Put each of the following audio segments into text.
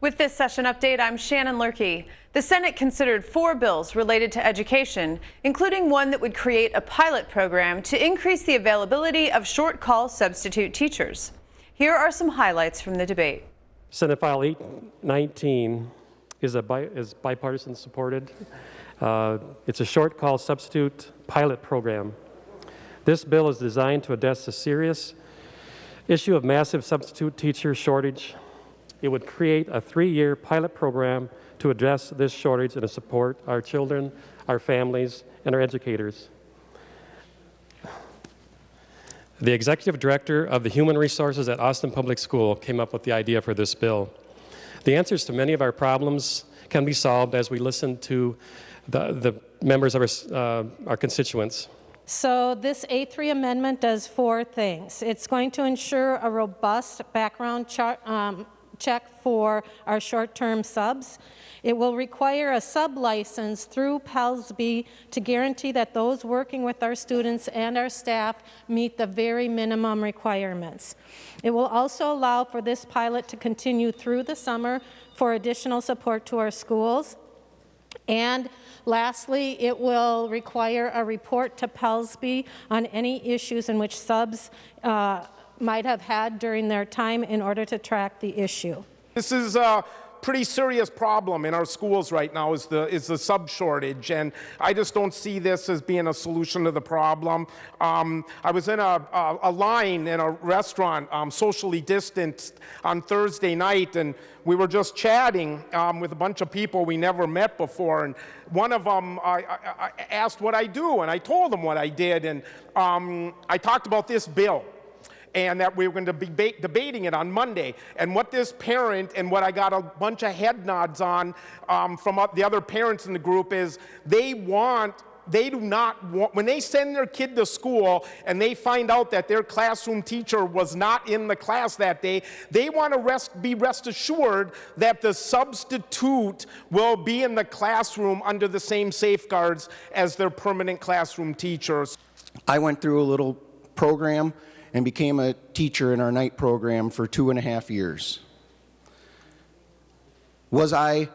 With this session update, I'm Shannon Lurkey. The Senate considered 4 bills related to education, including one that would create a pilot program to increase the availability of short call substitute teachers. Here are some highlights from the debate. Senate File 819 is bipartisan supported. It's a short call substitute pilot program. This bill is designed to address the serious issue of massive substitute teacher shortage. It would create a 3-year pilot program to address this shortage and to support our children, our families, and our educators. The executive director of the Human Resources at Austin Public School came up with the idea for this bill. The answers to many of our problems can be solved as we listen to the members of our constituents. So this A3 amendment does 4 things. It's going to ensure a robust background check for our short-term subs. It will require a sub-license through PELSB to guarantee that those working with our students and our staff meet the very minimum requirements. It will also allow for this pilot to continue through the summer for additional support to our schools. And lastly, it will require a report to PELSB on any issues in which subs might have had during their time in order to track the issue. This is a pretty serious problem in our schools right now is the sub shortage, and I just don't see this as being a solution to the problem. I was in a line in a restaurant, socially distanced, on Thursday night, and we were just chatting with a bunch of people we never met before, and one of them I asked what I do, and I told them what I did, and I talked about this bill, and that we were going to be debating it on Monday. And what this parent, and what I got a bunch of head nods on from the other parents in the group, is they do not want, when they send their kid to school and they find out that their classroom teacher was not in the class that day, they want to be rest assured that the substitute will be in the classroom under the same safeguards as their permanent classroom teachers. I went through a little program and became a teacher in our night program for 2.5 years. Was I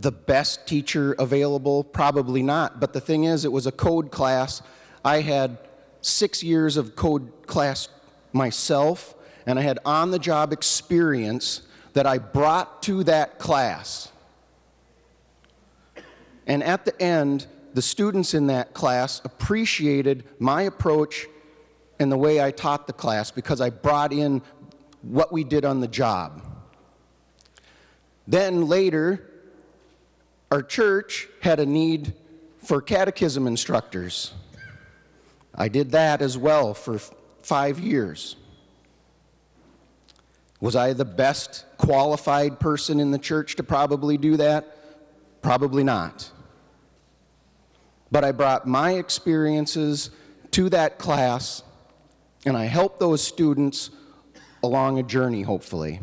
the best teacher available? Probably not, but the thing is, it was a code class. I had 6 years of code class myself, and I had on-the-job experience that I brought to that class. And at the end, the students in that class appreciated my approach and the way I taught the class because I brought in what we did on the job. Then later, our church had a need for catechism instructors. I did that as well for 5 years. Was I the best qualified person in the church to probably do that? Probably not. But I brought my experiences to that class, and I help those students along a journey, hopefully.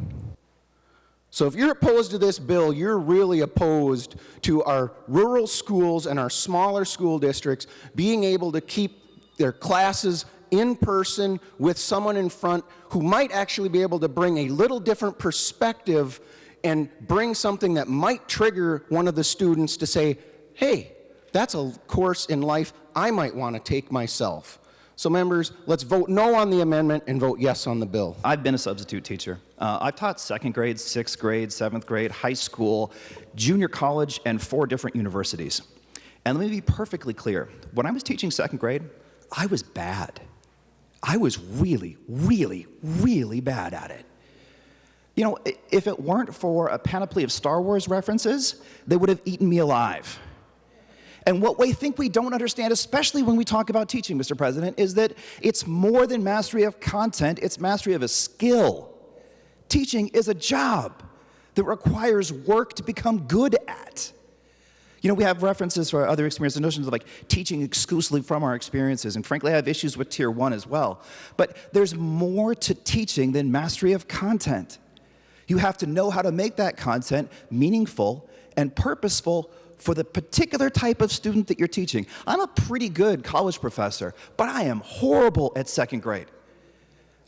So if you're opposed to this bill, you're really opposed to our rural schools and our smaller school districts being able to keep their classes in person with someone in front who might actually be able to bring a little different perspective and bring something that might trigger one of the students to say, hey, that's a course in life I might want to take myself. So members, let's vote no on the amendment and vote yes on the bill. I've been a substitute teacher. I've taught 2nd grade, 6th grade, 7th grade, high school, junior college, and 4 different universities. And let me be perfectly clear. When I was teaching 2nd grade, I was bad. I was really, really, really bad at it. You know, if it weren't for a panoply of Star Wars references, they would have eaten me alive. And what we think we don't understand, especially when we talk about teaching, Mr. President, is that it's more than mastery of content, it's mastery of a skill. Teaching is a job that requires work to become good at. You know, we have references for other experiences, notions of like teaching exclusively from our experiences, and frankly, I have issues with Tier 1 as well. But there's more to teaching than mastery of content. You have to know how to make that content meaningful and purposeful for the particular type of student that you're teaching. I'm a pretty good college professor, but I am horrible at 2nd grade.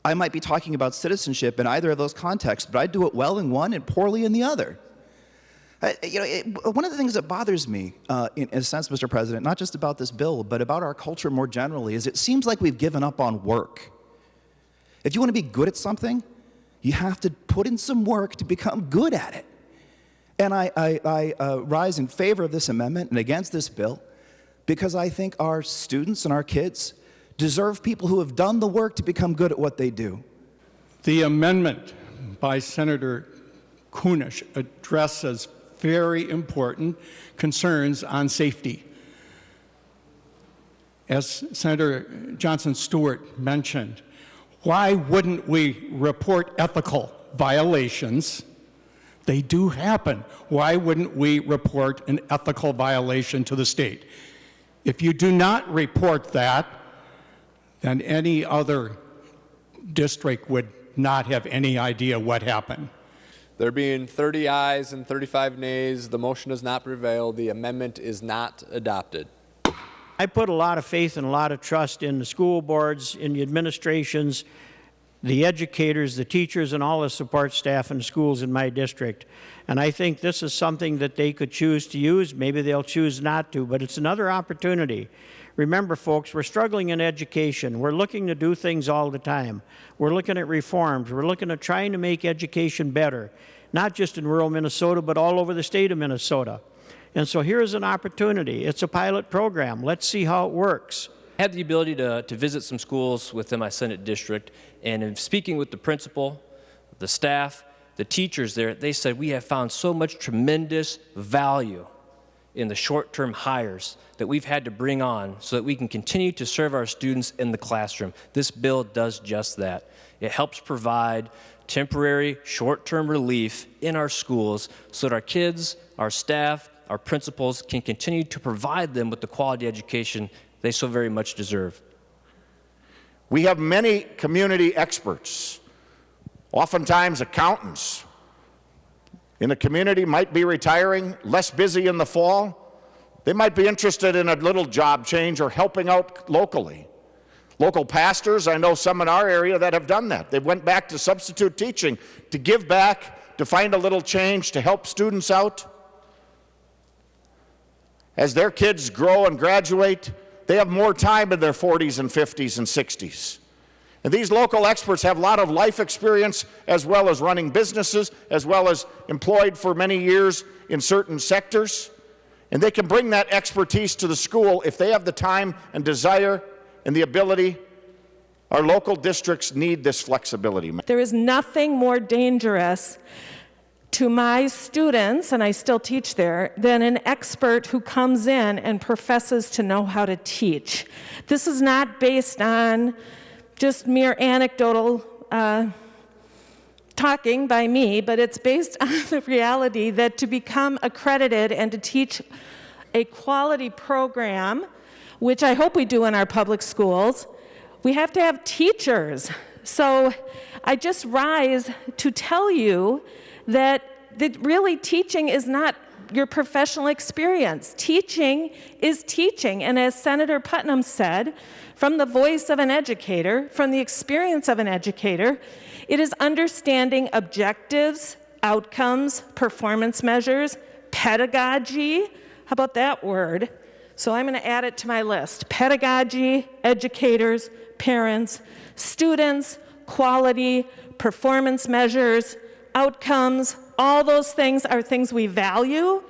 I might be talking about citizenship in either of those contexts, but I do it well in one and poorly in the other. One of the things that bothers me, in a sense, Mr. President, not just about this bill, but about our culture more generally, is it seems like we've given up on work. If you want to be good at something, you have to put in some work to become good at it. And I rise in favor of this amendment and against this bill because I think our students and our kids deserve people who have done the work to become good at what they do. The amendment by Senator Kunesh addresses very important concerns on safety. As Senator Johnson Stewart mentioned, why wouldn't we report ethical violations? They do happen. Why wouldn't we report an ethical violation to the state? If you do not report that, then any other district would not have any idea what happened. There being 30 ayes and 35 nays, the motion does not prevail. The amendment is not adopted. I put a lot of faith and a lot of trust in the school boards, in the administrations, the educators, the teachers, and all the support staff in schools in my district. And I think this is something that they could choose to use. Maybe they'll choose not to, but it's another opportunity. Remember, folks, we're struggling in education. We're looking to do things all the time. We're looking at reforms. We're looking at trying to make education better, not just in rural Minnesota, but all over the state of Minnesota. And so here's an opportunity. It's a pilot program. Let's see how it works. I had the ability to visit some schools within my Senate district, and in speaking with the principal, the staff, the teachers there, they said we have found so much tremendous value in the short-term hires that we've had to bring on so that we can continue to serve our students in the classroom. This bill does just that. It helps provide temporary, short-term relief in our schools so that our kids, our staff, our principals can continue to provide them with the quality education they so very much deserve. We have many community experts, oftentimes accountants in the community might be retiring, less busy in the fall. They might be interested in a little job change or helping out locally. Local pastors, I know some in our area that have done that. They went back to substitute teaching to give back, to find a little change, to help students out. As their kids grow and graduate, they have more time in their 40s and 50s and 60s. And these local experts have a lot of life experience as well as running businesses, as well as employed for many years in certain sectors. And they can bring that expertise to the school if they have the time and desire and the ability. Our local districts need this flexibility. There is nothing more dangerous to my students, and I still teach there, than an expert who comes in and professes to know how to teach. This is not based on just mere anecdotal talking by me, but it's based on the reality that to become accredited and to teach a quality program, which I hope we do in our public schools, we have to have teachers. So I just rise to tell you that really teaching is not your professional experience. Teaching is teaching, and as Senator Putnam said, from the voice of an educator, from the experience of an educator, it is understanding objectives, outcomes, performance measures, pedagogy. How about that word? So I'm going to add it to my list. Pedagogy, educators, parents, students, quality, performance measures, outcomes, all those things are things we value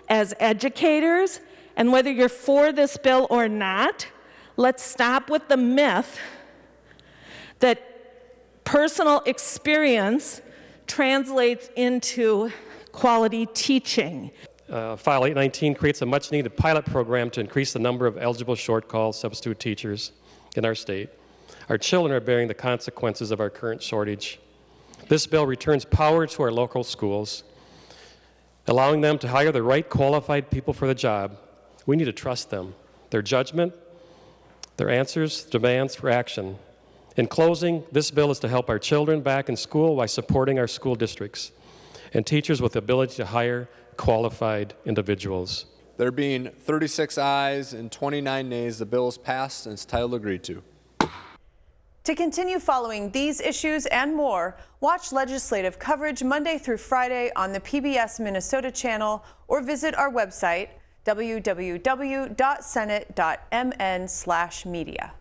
as educators. And whether you're for this bill or not, let's stop with the myth that personal experience translates into quality teaching. File 819 creates a much-needed pilot program to increase the number of eligible short-call substitute teachers in our state. Our children are bearing the consequences of our current shortage. This bill returns power to our local schools, allowing them to hire the right qualified people for the job. We need to trust them, their judgment, their answers, demands for action. In closing, this bill is to help our children back in school while supporting our school districts and teachers with the ability to hire qualified individuals. There being 36 ayes and 29 nays, the bill is passed and its title agreed to. To continue following these issues and more, watch legislative coverage Monday through Friday on the PBS Minnesota channel or visit our website, www.senate.mn/media.